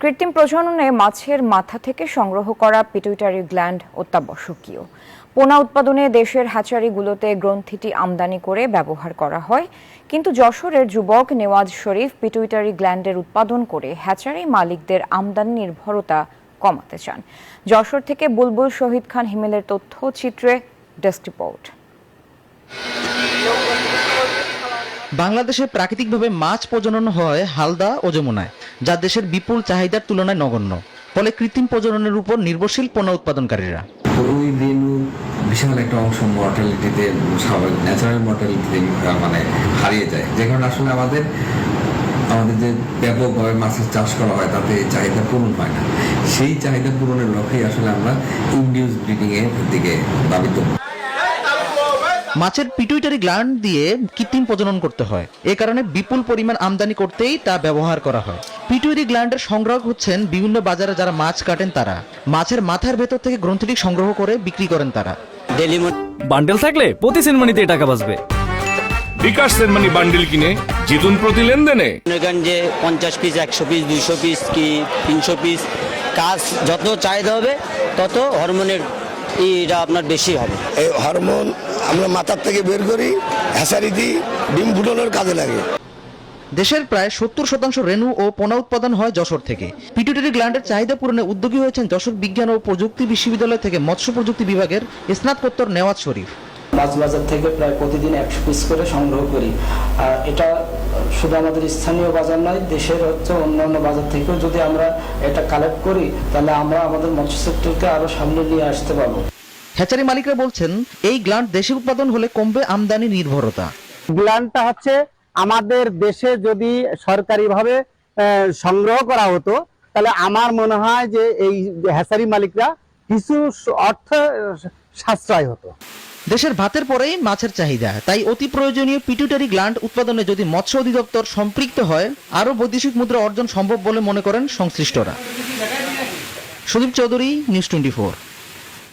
কৃত্রিম প্রজননে মাছের মাথা থেকে সংগ্রহ করা পিটুইটারি গ্ল্যান্ড অত্যাবশ্যকীয়। পোনা উৎপাদনে দেশের হ্যাচারিগুলোতে গ্রন্থিটি আমদানি করে ব্যবহার করা হয়, কিন্তু যশোরের যুবক নেওয়াজ শরীফ পিটুইটারি গ্ল্যান্ডের উৎপাদন করে হ্যাচারি মালিকদের আমদানি নির্ভরতা কমাতে চান। যশোর থেকে বুলবুল শহীদ খান হিমেলের তথ্যচিত্রে ডেস্ক রিপোর্ট। বাংলাদেশে প্রাকৃতিকভাবে মাছ প্রজনন হয় হালদা ও যমুনায়, যা দেশের বিপুল চাহিদার তুলনায় নগণ্য। ফলে কৃত্রিম প্রজননের উপর নির্ভরশীল পণ্য উৎপাদনকারীরা ওই রেণু বিশাল একটা অংশ মর্টালিটিতে, স্বাভাবিক ন্যাচারাল মর্টালিটিতে হারিয়ে যায়, যে কারণে আসলে আমাদের যে ব্যাপকভাবে মাছের চাষ করা হয় তাতে চাহিদা পূরণ হয় না। সেই চাহিদা পূরণের লক্ষ্যেই আসলে আমরা ইনডিউস ব্রিডিং এর দিকে ধাবিত। মাছের পিটুইটারি গ্ল্যান্ড দিয়ে কৃত্রিম প্রজনন করতে হয়, এ কারণে বিপুল পরিমাণ আমদানি করতেই তা ব্যবহার করা হয়। পিটুইটারি গ্ল্যান্ডের সংগ্রাহক হচ্ছেন বিভিন্ন বাজারে যারা মাছ কাটেন তারা। মাছের মাথার ভেতর থেকে গ্রন্থিটি সংগ্রহ করে বিক্রি করেন তারা। বান্ডেল থাকলে প্রতি সেনমানিতে টাকা বাঁচবে। বিকাশ সেনমানি বান্ডেল কিনে জিতুন প্রতি লেনদেনে। যে 50 পিস, 100 পিস, 200 পিস কি 300 পিস, কাজ যত চাহিদা হবে তত হরমোনের এটা আপনার বেশি হবে। এই হরমোন আমরা মাথার থেকে বের করি, হ্যাচারি দিই, ডিম ফুটানোর কাজে লাগে। দেশের প্রায় 70% রেণু ও পোনা উৎপাদন হয় যশোর থেকে। পিটুইটারি গ্ল্যান্ডের চাহিদা পূরণে উদ্যোগী হয়েছেন যশোর বিজ্ঞান ও প্রযুক্তি বিশ্ববিদ্যালয় থেকে মৎস্য প্রযুক্তি বিভাগের স্নাতকোত্তর নেওয়াজ শরীফ। মাছ বাজার থেকে প্রায় প্রতিদিন 100 পিস করে সংগ্রহ করি। আর এটা শুধু আমাদের স্থানীয় বাজার নয়, দেশের অন্যান্য বাজার থেকেও যদি আমরা এটা কালেক্ট করি তাহলে আমরা আমাদের মৎস্য সেক্টরকে আরো সামনে নিয়ে আসতে পারবো। হ্যাচারি মালিকরা বলছেন এই গ্ল্যান্ড দেশে উৎপাদন হলে কমবে আমদানি নির্ভরতা। গ্ল্যান্ডটা হচ্ছে আমাদের দেশে যদি সরকারিভাবে সংগ্রহ করা হতো তাহলে আমার মনে হয় যে এই হ্যাচারি মালিকরা কিছু অর্থ সাশ্রয় হতো। দেশের ভাতের পরেই মাছের চাহিদা, তাই অতি প্রয়োজনীয় পিটুইটারি গ্ল্যান্ড উৎপাদনে যদি মৎস্য অধিদপ্তর সম্পৃক্ত হয় আরও বৈদেশিক মুদ্রা অর্জন সম্ভব বলে মনে করেন সংশ্লিষ্টরা। সুদীপ চৌধুরী, নিউজ 24।